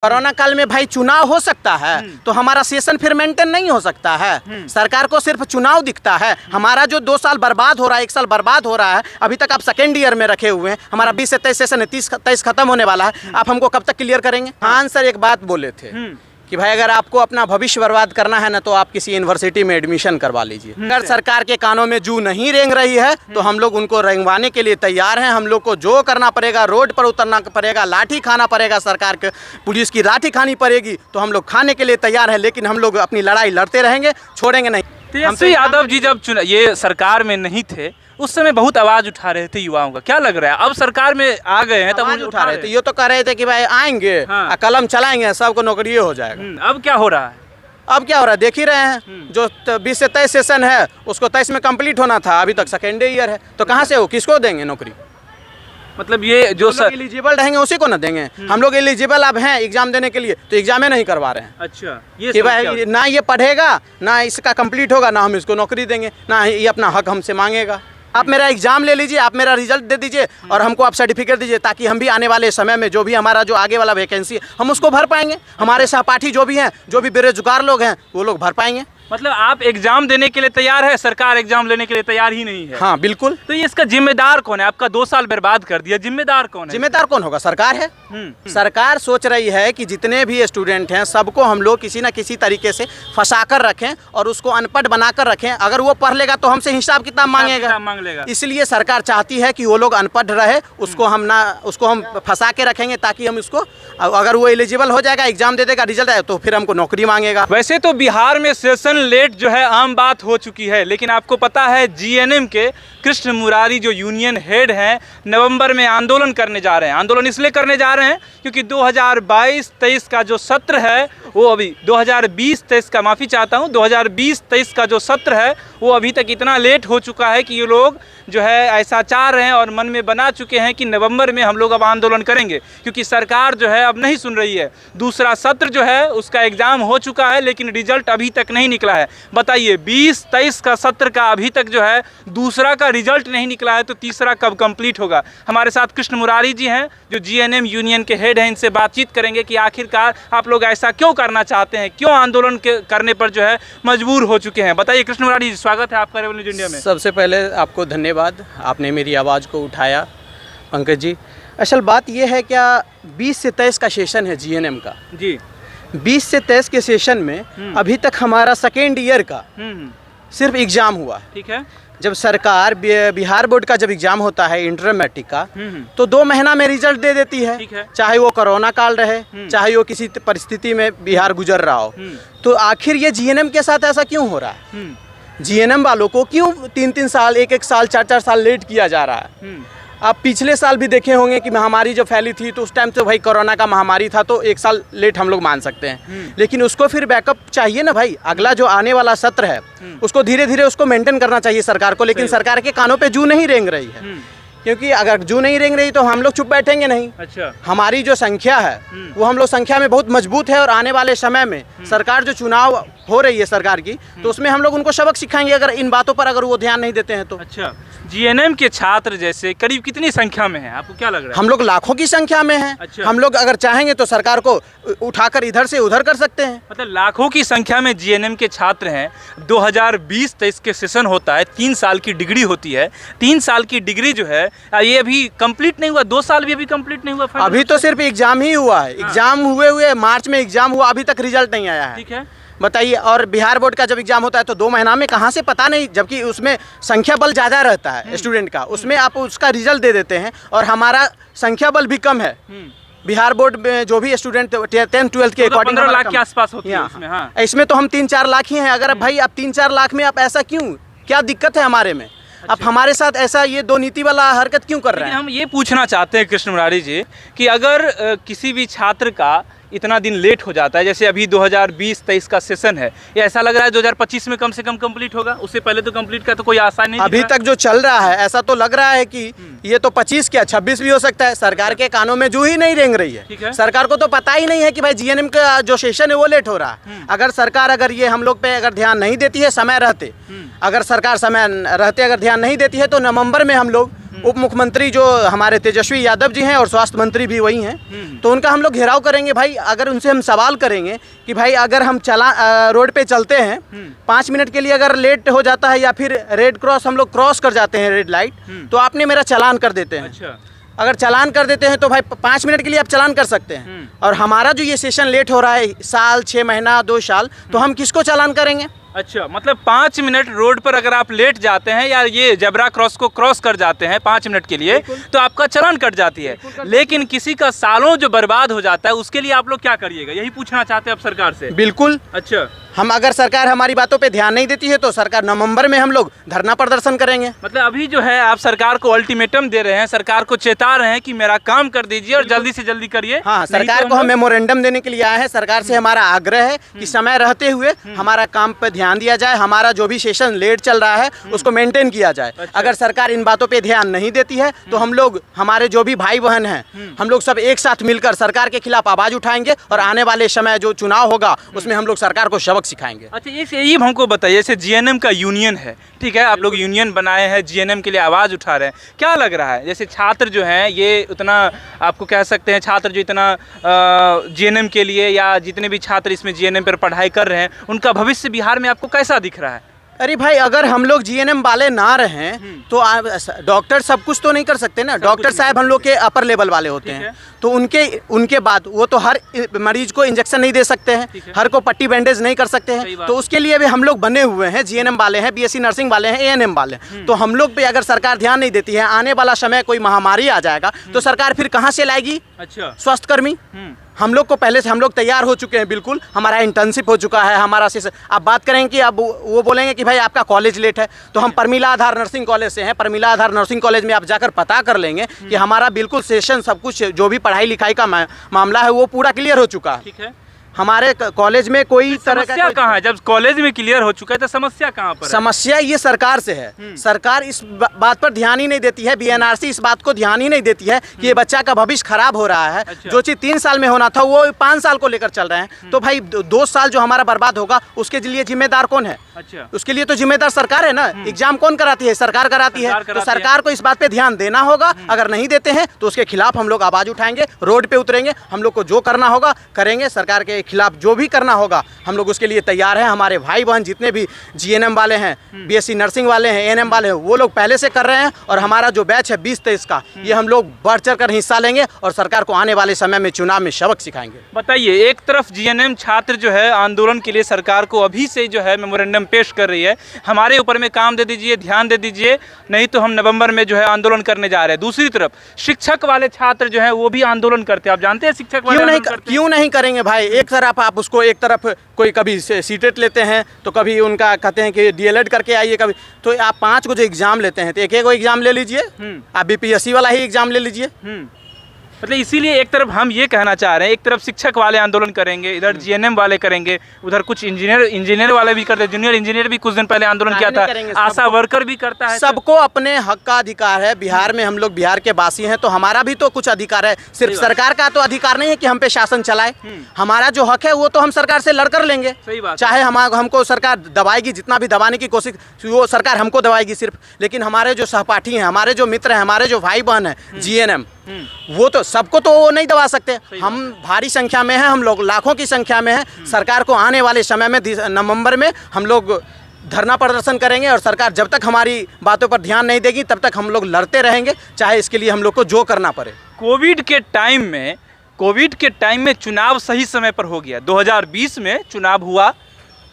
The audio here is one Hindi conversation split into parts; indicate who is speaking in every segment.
Speaker 1: कोरोना काल में भाई चुनाव हो सकता है तो हमारा सेशन फिर मेंटेन नहीं हो सकता है। सरकार को सिर्फ चुनाव दिखता है। हमारा जो 2 साल बर्बाद हो रहा है, 1 साल बर्बाद हो रहा है, अभी तक आप सेकेंड ईयर में रखे हुए हैं। हमारा 20 से 23 सेशन है, 30-23 खत्म होने वाला है। आप हमको कब तक क्लियर करेंगे? खान सर एक बात बोले थे कि भाई अगर आपको अपना भविष्य बर्बाद करना है ना तो आप किसी यूनिवर्सिटी में एडमिशन करवा लीजिए। अगर सरकार के कानों में जू नहीं रेंग रही है तो हम लोग उनको रेंगवाने के लिए तैयार हैं। हम लोग को जो करना पड़ेगा, रोड पर उतरना पड़ेगा, लाठी खाना पड़ेगा, सरकार के पुलिस की लाठी खानी पड़ेगी तो हम लोग खाने के लिए तैयार हैं। लेकिन हम लोग अपनी लड़ाई लड़ते रहेंगे, छोड़ेंगे नहीं।
Speaker 2: तेजस्वी यादव जी जब ये सरकार में नहीं थे उस समय बहुत आवाज उठा रहे थे युवाओं का, क्या लग रहा है अब सरकार में आ गए हैं तब
Speaker 1: उठा रहे थे? ये तो कह रहे थे कि भाई आएंगे, कलम चलाएंगे, सबको नौकरी हो जाएगा।
Speaker 2: अब क्या हो रहा है?
Speaker 1: अब क्या हो रहा है देख ही रहे हैं। जो 20 से 23 सेशन है उसको 23 में कंप्लीट होना था, अभी तक सेकेंड ईयर है तो कहाँ से हो, किसको देंगे नौकरी?
Speaker 2: मतलब ये जो
Speaker 1: एलिजिबल रहेंगे उसी को ना देंगे। हम लोग एलिजिबल अब हैं एग्जाम देने के लिए तो एग्जाम नहीं करवा रहे हैं।
Speaker 2: अच्छा,
Speaker 1: ये भाई ना ये पढ़ेगा ना इसका कंप्लीट होगा, ना हम इसको नौकरी देंगे, ना ये अपना हक हमसे मांगेगा। आप मेरा एग्जाम ले लीजिए, आप मेरा रिजल्ट दे दीजिए और हमको आप सर्टिफिकेट दीजिए ताकि हम भी आने वाले समय में जो भी हमारा जो आगे वाला वैकेंसी है हम उसको भर पाएंगे। हमारे सहपाठी जो भी हैं, जो भी बेरोजगार लोग हैं वो लोग भर पाएंगे।
Speaker 2: मतलब आप एग्जाम देने के लिए तैयार है, सरकार एग्जाम लेने के लिए तैयार ही नहीं है।
Speaker 1: हाँ बिल्कुल।
Speaker 2: तो ये इसका जिम्मेदार कौन है? आपका 2 साल बर्बाद कर दिया, जिम्मेदार कौन है?
Speaker 1: जिम्मेदार कौन होगा? सरकार है। सरकार सोच रही है कि जितने भी स्टूडेंट हैं सबको हम लोग किसी न किसी तरीके से फंसा कर रखें और उसको अनपढ़ बनाकर रखें। अगर वो पढ़ लेगा तो हमसे हिसाब किताब मांगेगा। इसलिए सरकार चाहती है कि वो लोग अनपढ़ रहे, उसको हम फंसा के रखेंगे ताकि हम उसको, अगर वो एलिजिबल हो जाएगा, एग्जाम दे देगा, रिजल्ट आए तो फिर हमको नौकरी मांगेगा।
Speaker 2: वैसे तो बिहार में सेशन लेट जो है आम बात हो चुकी है, लेकिन आपको पता है जीएनएम के कृष्ण मुरारी जो यूनियन हेड हैं नवंबर में आंदोलन करने जा रहे हैं। आंदोलन इसलिए करने जा रहे हैं क्योंकि 2022-23 का जो सत्र है वो अभी 2020-23 का, माफ़ी चाहता हूँ, 2020-23 का जो सत्र है वो अभी तक इतना लेट हो चुका है कि ये लोग जो है ऐसा चाह रहे हैं और मन में बना चुके हैं कि नवंबर में हम लोग अब आंदोलन करेंगे क्योंकि सरकार जो है अब नहीं सुन रही है। दूसरा सत्र जो है उसका एग्ज़ाम हो चुका है लेकिन रिजल्ट अभी तक नहीं निकला है। बताइए 20-23 का सत्र का अभी तक जो है दूसरा का रिजल्ट नहीं निकला है तो तीसरा कब कंप्लीट होगा? हमारे साथ कृष्ण मुरारी जी हैं जो जीएनएम यूनियन के हेड हैं। इनसे बातचीत करेंगे कि आखिरकार आप लोग ऐसा क्यों करना चाहते हैं, क्यों आंदोलन करने पर जो है मजबूर हो चुके हैं। बताइए कृष्ण मुरारी जी, स्वागत है आपका रेवल न्यूज इंडिया में।
Speaker 1: सबसे पहले आपको धन्यवाद, आपने मेरी आवाज़ को उठाया पंकज जी। असल बात यह है क्या 20 से 23 का सेशन है जीएनएम का
Speaker 2: जी।
Speaker 1: 20 से 23 के सेशन में अभी तक हमारा सेकेंड ईयर का सिर्फ एग्ज़ाम हुआ।
Speaker 2: ठीक है।
Speaker 1: जब सरकार बिहार बोर्ड का जब एग्ज़ाम होता है इंटर मैट्रिक का तो 2 महीना में रिजल्ट दे देती है। चाहे वो कोरोना काल रहे, चाहे वो किसी परिस्थिति में बिहार गुजर रहा हो। तो आखिर ये जीएनएम के साथ ऐसा क्यों हो रहा है? जीएनएम वालों को क्यों 3-3 साल, 1-1 साल, 4-4 साल लेट किया जा रहा है? आप पिछले साल भी देखे होंगे कि महामारी जब फैली थी तो उस टाइम तो भाई कोरोना का महामारी था तो 1 साल लेट हम लोग मान सकते हैं। लेकिन उसको फिर बैकअप चाहिए ना भाई। अगला जो आने वाला सत्र है उसको धीरे धीरे उसको मेंटेन करना चाहिए सरकार को। लेकिन सरकार के कानों पे जू नहीं रेंग रही है क्योंकि अगर जू नहीं रेंग रही तो हम लोग चुप बैठेंगे नहीं।
Speaker 2: अच्छा।
Speaker 1: हमारी जो संख्या है वो हम लोग संख्या में बहुत मजबूत है और आने वाले समय में सरकार जो चुनाव हो रही है सरकार की तो उसमें हम लोग उनको सबक सिखाएंगे अगर इन बातों पर अगर वो ध्यान नहीं देते हैं तो।
Speaker 2: अच्छा, जीएनएम के छात्र जैसे करीब कितनी संख्या में हैं, आपको क्या लग रहा है?
Speaker 1: हम लोग लाखों की संख्या में हैं।
Speaker 2: अच्छा। हम
Speaker 1: लोग अगर चाहेंगे तो सरकार को उठाकर इधर से उधर कर सकते हैं।
Speaker 2: मतलब लाखों की संख्या में जीएनएम के छात्र हैं। 2020-23 के सेशन होता है, 3 साल की डिग्री होती है। 3 साल की डिग्री जो है ये अभी कंप्लीट नहीं हुआ, 2 साल भी अभी कंप्लीट नहीं हुआ।
Speaker 1: अभी तो सिर्फ एग्जाम ही हुआ है। एग्जाम हुए मार्च में एग्जाम हुआ, अभी तक रिजल्ट नहीं आया है।
Speaker 2: ठीक है,
Speaker 1: बताइए। और बिहार बोर्ड का जब एग्जाम होता है तो 2 महीना में कहाँ से पता नहीं, जबकि उसमें संख्या बल ज़्यादा रहता है स्टूडेंट का, उसमें आप उसका रिजल्ट दे देते हैं और हमारा संख्या बल भी कम है। बिहार बोर्ड में जो भी स्टूडेंट 10th-12th के अकॉर्डिंग
Speaker 2: 15 लाख के आसपास होती है इसमें। हाँ।
Speaker 1: इसमें तो हम 3-4 लाख ही हैं। अगर भाई आप 3-4 लाख में आप ऐसा क्यों, क्या दिक्कत है हमारे में?
Speaker 2: अच्छा।
Speaker 1: आप हमारे साथ ऐसा ये 2 नीति वाला हरकत क्यों कर रहे हैं?
Speaker 2: हम ये पूछना चाहते हैं कृष्ण मुरारी जी कि अगर किसी भी छात्र का इतना दिन लेट हो जाता है, जैसे अभी 2020-23 का सेशन है, ये ऐसा लग रहा है 2025 में कम से कम कंप्लीट होगा, उससे पहले तो कंप्लीट का तो कोई आशा नहीं।
Speaker 1: अभी तक जो चल रहा है ऐसा तो लग रहा है कि ये तो 25 क्या 26 भी हो सकता है। सरकार के कानों में जू ही नहीं रेंग रही है। सरकार को तो पता ही नहीं है कि भाई जीएनएम का जो सेशन है वो लेट हो रहा है। अगर सरकार ये हम लोग पे अगर ध्यान नहीं देती है समय रहते, अगर सरकार समय रहते अगर ध्यान नहीं देती है तो नवंबर में हम लोग उप मुख्यमंत्री जो हमारे तेजस्वी यादव जी हैं और स्वास्थ्य मंत्री भी वही हैं, तो उनका हम लोग घेराव करेंगे भाई। अगर उनसे हम सवाल करेंगे कि भाई अगर हम रोड पे चलते हैं 5 मिनट के लिए अगर लेट हो जाता है या फिर रेड क्रॉस हम लोग क्रॉस कर जाते हैं रेड लाइट, तो आपने मेरा चालान कर देते हैं।
Speaker 2: अच्छा।
Speaker 1: अगर चालान कर देते हैं तो भाई 5 मिनट के लिए आप चालान कर सकते हैं, और हमारा जो ये सेशन लेट हो रहा है साल 6 महीना 2 साल, तो हम किसको चालान करेंगे?
Speaker 2: अच्छा, मतलब 5 मिनट रोड पर अगर आप लेट जाते हैं या ये जेब्रा क्रॉस को क्रॉस कर जाते हैं 5 मिनट के लिए, तो आपका चालान कट जाती है। लेकिन किसी का सालों जो बर्बाद हो जाता है उसके लिए आप लोग क्या करिएगा, यही पूछना चाहते हैं आप सरकार से?
Speaker 1: बिल्कुल।
Speaker 2: अच्छा,
Speaker 1: हम अगर सरकार हमारी बातों पे ध्यान नहीं देती है तो सरकार नवंबर में हम लोग धरना प्रदर्शन करेंगे।
Speaker 2: मतलब अभी जो है आप सरकार को अल्टीमेटम दे रहे हैं, सरकार को चेता रहे हैं कि मेरा काम कर दीजिए और जल्दी से जल्दी करिए।
Speaker 1: हाँ, सरकार को हम मेमोरेंडम देने के लिए आए हैं। सरकार से हमारा आग्रह है कि समय रहते हुए हमारा काम पे ध्यान दिया जाए, हमारा जो भी सेशन लेट चल रहा है उसको मेंटेन किया जाए।
Speaker 2: अच्छा।
Speaker 1: अगर सरकार इन बातों पे ध्यान नहीं देती है तो हम लोग, हमारे जो भी भाई बहन हैं, हम लोग सब एक साथ मिलकर सरकार के खिलाफ आवाज उठाएंगे और आने वाले समय जो चुनाव होगा उसमें हम लोग सरकार को सबक सिखाएंगे।
Speaker 2: अच्छा, ये हमको बताइए, जैसे जीएनएम का यूनियन है, ठीक है, आप लोग यूनियन बनाए हैं, जीएनएम के लिए आवाज़ उठा रहे हैं, क्या लग रहा है जैसे छात्र जो हैं ये उतना, आपको कह सकते हैं छात्र जो इतना जीएनएम के लिए या जितने भी छात्र इसमें जीएनएम पर पढ़ाई कर रहे हैं, उनका भविष्य बिहार में आपको कैसा दिख रहा है?
Speaker 1: अरे भाई, अगर हम लोग जीएनएम वाले ना रहें तो डॉक्टर सब कुछ तो नहीं कर सकते ना। डॉक्टर साहब हम लोग के अपर लेवल वाले होते हैं, तो उनके बाद वो तो हर मरीज को इंजेक्शन नहीं दे सकते हैं, हर को पट्टी बैंडेज नहीं कर सकते हैं। तो उसके लिए भी हम लोग बने हुए हैं, जीएनएम वाले हैं, बीएससी नर्सिंग वाले हैं, एएनएम वाले हैं। तो हम लोग पे अगर सरकार ध्यान नहीं देती है, आने वाला समय कोई महामारी आ जाएगा तो सरकार फिर कहाँ से लाएगी? अच्छा, स्वास्थ्यकर्मी। हम लोग को पहले से हम लोग तैयार हो चुके हैं, बिल्कुल हमारा इंटर्नशिप हो चुका है, हमारा आप बात करेंगे कि अब वो बोलेंगे कि भाई आपका कॉलेज लेट है, तो हम परमिला आधार नर्सिंग कॉलेज से हैं। परमिला आधार नर्सिंग कॉलेज में आप जाकर पता कर लेंगे कि हमारा बिल्कुल सेशन सब कुछ जो भी पढ़ाई लिखाई का मामला है वो पूरा क्लियर हो चुका है। ठीक है, हमारे कॉलेज में कोई तरह का
Speaker 2: समस्या कहाँ है? जब कॉलेज में क्लियर हो चुका है तो समस्या कहाँ पर है?
Speaker 1: समस्या ये सरकार से है। सरकार इस बात पर ध्यान ही नहीं देती है, बीएनआरसी इस बात को ध्यान ही नहीं देती है कि ये बच्चा का भविष्य खराब हो रहा है। अच्छा। जो चीज़ 3 साल में होना था वो 5 साल को लेकर चल रहे हैं, तो भाई 2 साल जो हमारा बर्बाद होगा उसके लिए जिम्मेदार कौन है? अच्छा, उसके लिए तो जिम्मेदार सरकार है ना। एग्जाम कौन कराती है? सरकार कराती है। तो सरकार को इस बात पे ध्यान देना होगा। अगर नहीं देते हैं तो उसके खिलाफ हम लोग आवाज उठाएंगे, रोड पे उतरेंगे, हम लोग को जो करना होगा करेंगे। सरकार के खिलाफ जो भी करना होगा हम लोग उसके लिए तैयार हैं। हमारे भाई बहन जितने भी जीएनएम वाले हैं, बीएससी नर्सिंग वाले हैं, एएनएम वाले हैं, वो लोग पहले से कर रहे हैं, और हमारा जो बैच है 20-23 का, ये हम लोग बढ़ चढ़ कर हिस्सा लेंगे और सरकार को आने वाले समय में चुनाव में सबक सिखाएंगे।
Speaker 2: बताइए, एक तरफ जीएनएम छात्र जो है आंदोलन के लिए सरकार को अभी से जो है मेमोरेंडम पेश कर रही है, हमारे ऊपर में काम दे दीजिए, ध्यान दे दीजिए, नहीं तो हम नवंबर में जो है आंदोलन करने जा रहे हैं। दूसरी तरफ शिक्षक वाले छात्र जो है वो भी आंदोलन करते हैं। आप जानते हैं शिक्षक वाले
Speaker 1: क्यों नहीं करेंगे भाई? एक तरफ आप उसको, एक तरफ कोई कभी सीटेट लेते हैं तो कभी उनका कहते हैं कि डीएलएड करके आइए, कभी तो आप 5 को जो एग्जाम लेते हैं तो एक एग्जाम ले लीजिए, आप बीपीएससी वाला ही एग्जाम ले लीजिए।
Speaker 2: मतलब इसीलिए एक तरफ हम ये कहना चाह रहे हैं, एक तरफ शिक्षक वाले आंदोलन करेंगे, इधर जीएनएम वाले करेंगे, उधर कुछ इंजीनियर वाले भी करते हैं, जूनियर इंजीनियर भी कुछ दिन पहले आंदोलन किया था, आशा वर्कर भी करता है।
Speaker 1: सबको अपने हक का अधिकार है। बिहार में हम लोग बिहार के वासी हैं तो हमारा भी तो कुछ अधिकार है। सिर्फ सरकार का तो अधिकार नहीं है कि हम पे शासन चलाए। हमारा जो हक है वो तो हम सरकार से लड़कर लेंगे। चाहे हमको सरकार दबाएगी, जितना भी दबाने की कोशिश, वो सरकार हमको दबाएगी सिर्फ, लेकिन हमारे जो सहपाठी हैं, हमारे जो मित्र हैं, हमारे जो भाई बहन हैं जीएनएम, वो तो सबको तो नहीं दबा सकते। हम भारी संख्या में हैं, हम लोग लाखों की संख्या में हैं। सरकार को आने वाले समय में नवंबर में हम लोग धरना प्रदर्शन करेंगे, और सरकार जब तक हमारी बातों पर ध्यान नहीं देगी तब तक हम लोग लड़ते रहेंगे, चाहे इसके लिए हम लोग को जो करना पड़े।
Speaker 2: कोविड के टाइम में चुनाव सही समय पर हो गया। 2020 में चुनाव हुआ,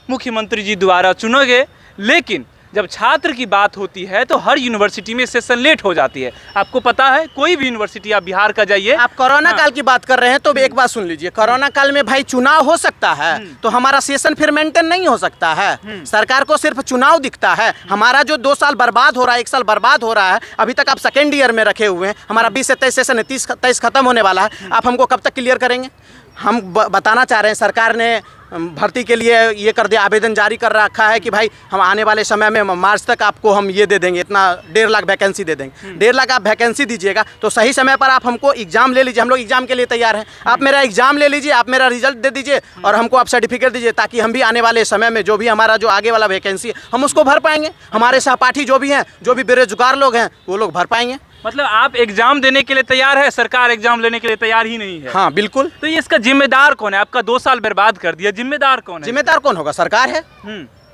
Speaker 2: मुख्यमंत्री जी द्वारा चुने गए, लेकिन जब छात्र की बात होती है तो हर यूनिवर्सिटी में सेशन लेट हो जाती है। आपको पता है, कोई भी यूनिवर्सिटी आप बिहार का जाइए।
Speaker 1: आप कोरोना काल की बात कर रहे हैं तो एक बात सुन लीजिए, कोरोना काल में भाई चुनाव हो सकता है तो हमारा सेशन फिर मेंटेन नहीं हो सकता है। सरकार को सिर्फ चुनाव दिखता है। हमारा जो 2 साल बर्बाद हो रहा है, 1 साल बर्बाद हो रहा है, अभी तक आप सेकेंड ईयर में रखे हुए हैं। हमारा 20 से 23 सेशन है, 30-23 खत्म होने वाला है। आप हमको कब तक क्लियर करेंगे? हम बताना चाह रहे हैं, सरकार ने भर्ती के लिए ये कर दिया, आवेदन जारी कर रखा है कि भाई हम आने वाले समय में मार्च तक आपको हम ये दे देंगे, इतना 1.5 लाख वैकेंसी दे देंगे। 1.5 लाख आप वैकेंसी दीजिएगा तो सही समय पर आप हमको एग्जाम ले लीजिए। हम लोग एग्जाम के लिए तैयार हैं। आप मेरा एग्जाम ले लीजिए, आप मेरा रिजल्ट दे दीजिए और हमको आप सर्टिफिकेट दीजिए, ताकि हम भी आने वाले समय में जो भी हमारा जो आगे वाला वैकेंसी है हम उसको भर पाएंगे। हमारे सहपाठी जो भी हैं, जो भी बेरोजगार लोग हैं, वो लोग भर पाएंगे।
Speaker 2: मतलब आप एग्जाम देने के लिए तैयार है, सरकार एग्जाम लेने के लिए तैयार ही नहीं है।
Speaker 1: हाँ बिल्कुल।
Speaker 2: तो ये इसका जिम्मेदार कौन है? आपका 2 साल बर्बाद कर दिया, जिम्मेदार कौन है?
Speaker 1: जिम्मेदार कौन होगा? सरकार है।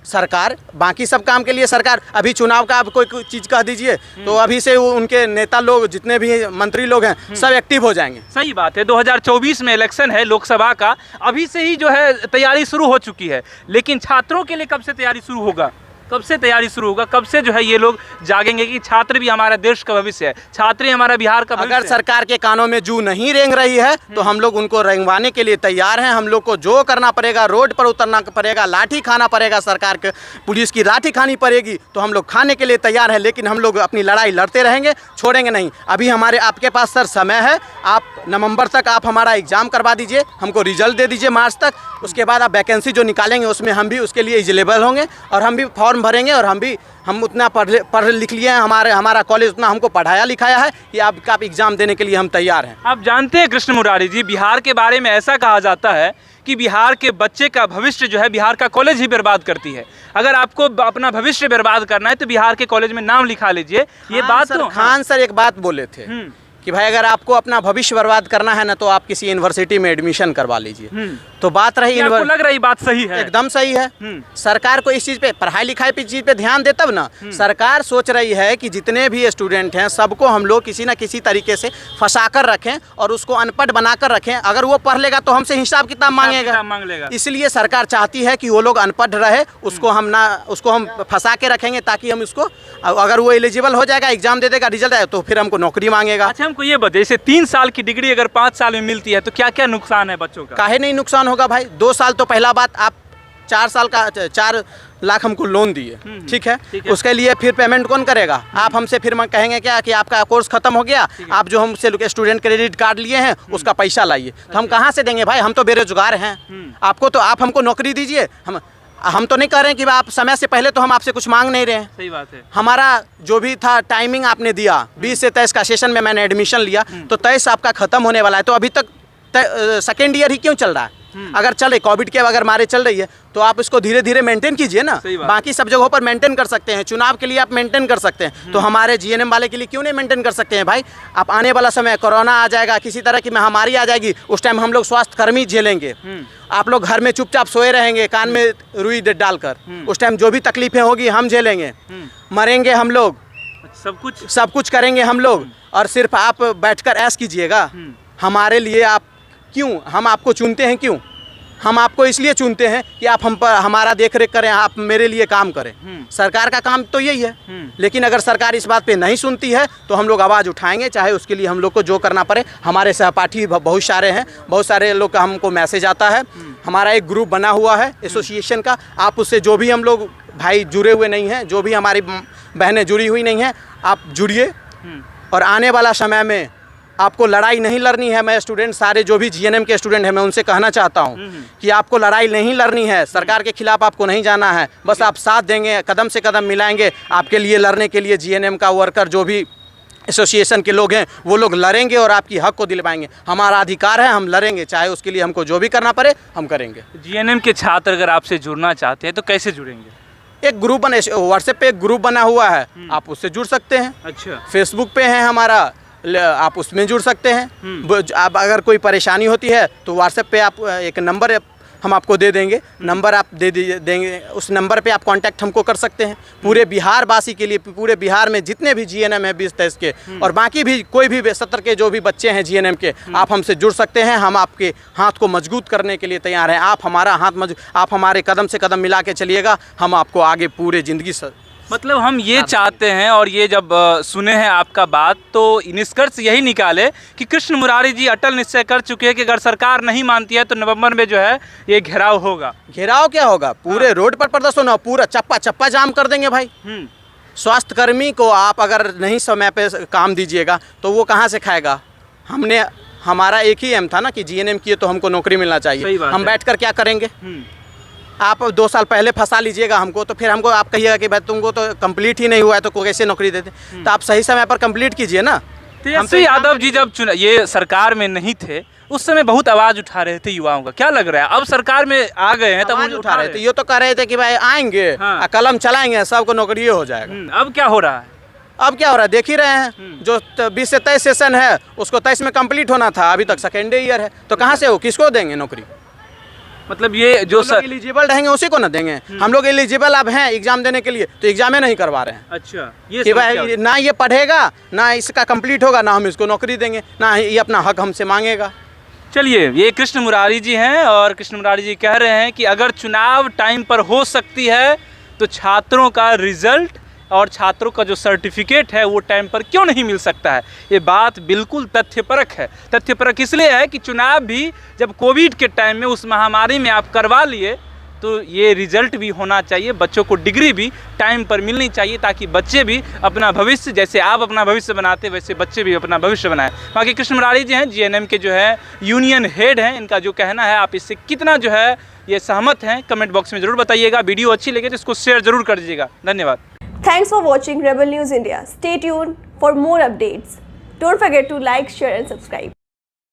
Speaker 1: सरकार, बाकी सब काम के लिए सरकार। अभी चुनाव का आप कोई चीज कह दीजिए तो अभी से उनके नेता लोग जितने भी मंत्री लोग हैं सब एक्टिव हो जाएंगे।
Speaker 2: सही बात है। 2024 में इलेक्शन है लोकसभा का, अभी से ही जो है तैयारी शुरू हो चुकी है, लेकिन छात्रों के लिए कब से तैयारी शुरू होगा? कब से तैयारी शुरू होगा? कब से जो है ये लोग जागेंगे कि छात्र भी हमारा देश का भविष्य है, छात्र ही हमारा बिहार का भविष्य है?
Speaker 1: अगर सरकार के कानों में जू नहीं रेंग रही है तो हम लोग उनको रेंगवाने के लिए तैयार हैं। हम लोग को जो करना पड़ेगा, रोड पर उतरना पड़ेगा, लाठी खाना पड़ेगा, सरकार के पुलिस की लाठी खानी पड़ेगी तो हम लोग खाने के लिए तैयार हैं। लेकिन हम लोग अपनी लड़ाई लड़ते रहेंगे, छोड़ेंगे नहीं। अभी हमारे आपके पास सर समय है, आप नवंबर तक आप हमारा एग्जाम करवा दीजिए, हमको रिजल्ट दे दीजिए मार्च तक। उसके बाद आप वैकेंसी जो निकालेंगे उसमें हम भी उसके लिए एलिजिबल होंगे और हम भी फॉर्म भरेंगे। और हम उतना पढ़ लिख लिए हैं, हमारा कॉलेज उतना हमको पढ़ाया लिखाया है कि आपका एग्जाम देने के लिए हम तैयार हैं।
Speaker 2: आप जानते हैं कृष्ण मुरारी जी, बिहार के बारे में ऐसा कहा जाता है कि बिहार के बच्चे का भविष्य जो है बिहार का कॉलेज ही बर्बाद करती है। अगर आपको अपना भविष्य बर्बाद करना है तो बिहार के कॉलेज में नाम लिखा लीजिए। ये बात तो
Speaker 1: खान सर एक बात बोले थे कि भाई अगर आपको अपना भविष्य बर्बाद करना है ना तो आप किसी यूनिवर्सिटी में एडमिशन करवा लीजिए। तो बात रही,
Speaker 2: आपको लग रही बात सही है?
Speaker 1: एकदम सही है। सरकार को इस चीज पे, पढ़ाई लिखाई पे चीज पे ध्यान दे तब ना। सरकार सोच रही है कि जितने भी स्टूडेंट हैं सबको हम लोग किसी ना किसी तरीके से फंसा कर रखें और उसको अनपढ़ बना कर रखें। अगर वो पढ़ लेगा तो हमसे हिसाब किताब मांगेगा। इसलिए सरकार चाहती है कि वो लोग अनपढ़ रहे, उसको हम फंसा के रखेंगे ताकि हम उसको, अगर वो एलिजिबल हो जाएगा, एग्जाम दे देगा, रिजल्ट आए तो फिर हमको नौकरी मांगेगा।
Speaker 2: अच्छा हमको ये बताइए, जैसे 3 साल की डिग्री अगर 5 साल में मिलती है तो क्या क्या नुकसान है बच्चों का?
Speaker 1: काहे नहीं नुकसान होगा भाई। 2 साल तो पहला बात, आप 4 साल का 4 लाख हमको लोन दिए, ठीक है, उसके लिए फिर पेमेंट कौन करेगा? आप हमसे फिर कहेंगे क्या कि आपका कोर्स खत्म हो गया, आप जो हमसे स्टूडेंट क्रेडिट कार्ड लिए हैं उसका पैसा लाइए। तो हम कहाँ से देंगे भाई? हम तो बेरोजगार हैं। आपको तो, आप हमको नौकरी दीजिए। हम तो नहीं कह रहे हैं कि आप समय से पहले, तो हम आपसे कुछ मांग नहीं रहे हैं।
Speaker 2: सही बात है।
Speaker 1: हमारा जो भी था टाइमिंग आपने दिया, 20 से 23 का सेशन में मैंने एडमिशन लिया तो 23 आपका खत्म होने वाला है। तो अभी तक सेकेंड ईयर ही क्यों चल रहा है? अगर चल रही, कोविड के अगर मारे चल रही है तो आप इसको धीरे धीरे मेंटेन कीजिए ना। बाकी सब जगहों पर मेंटेन कर सकते हैं, चुनाव के लिए आप मेंटेन कर सकते हैं, तो हमारे जीएनएम वाले के लिए क्यों नहीं मेंटेन कर सकते हैं भाई? आप आने वाला समय कोरोना आ जाएगा, किसी तरह की महामारी आ जाएगी, उस टाइम हम लोग स्वास्थ्य कर्मी झेलेंगे। आप लोग घर में चुपचाप सोए रहेंगे कान में रुई डालकर, उस टाइम जो भी तकलीफें होगी हम झेलेंगे। मरेंगे हम लोग, सब कुछ करेंगे हम लोग, और सिर्फ आप बैठकर ऐश कीजिएगा। हमारे लिए आप क्यों, हम आपको चुनते हैं क्यों? हम आपको इसलिए चुनते हैं कि आप हम पर हमारा देख रेख करें, आप मेरे लिए काम करें। सरकार का काम तो यही है। लेकिन अगर सरकार इस बात पे नहीं सुनती है तो हम लोग आवाज़ उठाएंगे, चाहे उसके लिए हम लोग को जो करना पड़े। हमारे सहपाठी बहुत सारे हैं, बहुत सारे लोग का हमको मैसेज आता है। हमारा एक ग्रुप बना हुआ है एसोसिएशन का, आप उससे जो भी हम लोग भाई जुड़े हुए नहीं हैं, जो भी हमारी बहनें जुड़ी हुई नहीं हैं, आप जुड़िए। और आने वाला समय में आपको लड़ाई नहीं लड़नी है। मैं स्टूडेंट, सारे जो भी जीएनएम के स्टूडेंट हैं, मैं उनसे कहना चाहता हूं कि आपको लड़ाई नहीं लड़नी है, सरकार के खिलाफ आपको नहीं जाना है। बस आप साथ देंगे, कदम से कदम मिलाएंगे, आपके लिए लड़ने के लिए जीएनएम का वर्कर, जो भी एसोसिएशन के लोग हैं, वो लोग लड़ेंगे और आपकी हक को दिलवाएंगे। हमारा अधिकार है, हम लड़ेंगे, चाहे उसके लिए हमको जो भी करना पड़े हम करेंगे।
Speaker 2: जीएनएम के छात्र अगर आपसे जुड़ना चाहते हैं तो कैसे जुड़ेंगे?
Speaker 1: एक ग्रुप बने, व्हाट्सएप पे एक ग्रुप बना हुआ है, आप उससे जुड़ सकते हैं।
Speaker 2: अच्छा।
Speaker 1: फेसबुक पे है हमारा, आप उसमें जुड़ सकते हैं। आप अगर कोई परेशानी होती है तो व्हाट्सएप पे आप एक नंबर हम आपको दे देंगे, नंबर आप देंगे, उस नंबर पे आप कांटेक्ट हमको कर सकते हैं। पूरे बिहार वासी के लिए, पूरे बिहार में जितने भी जीएनएम है 20-23 के, और बाकी भी कोई भी 70 के जो भी बच्चे हैं जीएनएम के, आप हमसे जुड़ सकते हैं। हम आपके हाथ को मजबूत करने के लिए तैयार हैं। आप हमारा हाथ आप हमारे कदम से कदम मिला के चलिएगा, हम आपको आगे पूरे ज़िंदगी
Speaker 2: मतलब हम ये चाहते हैं, और ये जब सुने हैं आपका बात तो निष्कर्ष यही निकाले कि कृष्ण मुरारी जी अटल निश्चय कर चुके हैं कि अगर सरकार नहीं मानती है तो नवंबर में जो है ये घेराव होगा।
Speaker 1: घेराव क्या होगा? पूरे रोड पर प्रदर्शन हो, पूरा चप्पा जाम कर देंगे भाई। स्वास्थ्य कर्मी को आप अगर नहीं समय पे काम दीजिएगा तो वो कहाँ से खाएगा? हमारा एक ही एम था ना कि जीएनएम किए तो हमको नौकरी मिलना चाहिए। हम बैठ कर क्या करेंगे? आप 2 साल पहले फंसा लीजिएगा हमको, तो फिर हमको आप कहिएगा कि भाई तुमको तो कंप्लीट ही नहीं हुआ है तो कैसे नौकरी देते? तो आप सही समय पर कंप्लीट कीजिए ना।
Speaker 2: तेजस्वी यादव जी जब ये सरकार में नहीं थे उस समय बहुत आवाज उठा रहे थे युवाओं का, क्या लग रहा है अब सरकार में आ गए हैं तब
Speaker 1: उठा रहे थे? ये तो कह रहे थे कि भाई आएंगे, कलम चलाएंगे, सबको नौकरी हो जाएगा।
Speaker 2: अब क्या हो रहा है?
Speaker 1: अब क्या हो रहा है देख ही रहे हैं, जो 20 से 23 सेशन है उसको 23 में कंप्लीट होना था, अभी तक सेकेंड ईयर है, तो कहाँ से हो, किसको देंगे नौकरी?
Speaker 2: मतलब ये जो
Speaker 1: एलिजिबल रहेंगे उसी को ना देंगे। हम लोग एलिजिबल अब हैं एग्जाम देने के लिए, तो एग्जाम नहीं करवा रहे हैं।
Speaker 2: अच्छा, ये
Speaker 1: कि भाई ना ये पढ़ेगा, ना इसका कंप्लीट होगा, ना हम इसको नौकरी देंगे, ना ये अपना हक हमसे मांगेगा।
Speaker 2: चलिए, ये कृष्ण मुरारी जी हैं और कृष्ण मुरारी जी कह रहे हैं कि अगर चुनाव टाइम पर हो सकती है तो छात्रों का रिजल्ट और छात्रों का जो सर्टिफिकेट है वो टाइम पर क्यों नहीं मिल सकता है। ये बात बिल्कुल तथ्यपरक है। तथ्यपरक इसलिए है कि चुनाव भी जब कोविड के टाइम में उस महामारी में आप करवा लिए, तो ये रिजल्ट भी होना चाहिए, बच्चों को डिग्री भी टाइम पर मिलनी चाहिए, ताकि बच्चे भी अपना भविष्य, जैसे आप अपना भविष्य बनाते वैसे बच्चे भी अपना भविष्य बनाएं। बाकी कृष्ण मुरारी जी हैं, जीएनएम के जो है यूनियन हेड हैं, इनका जो कहना है आप इससे कितना जो है ये सहमत हैं कमेंट बॉक्स में ज़रूर बताइएगा। वीडियो अच्छी लगे तो इसको शेयर ज़रूर कर दीजिएगा। धन्यवाद।
Speaker 3: Thanks for watching Rebel News India. Stay tuned for more updates. Don't forget to like, share and subscribe.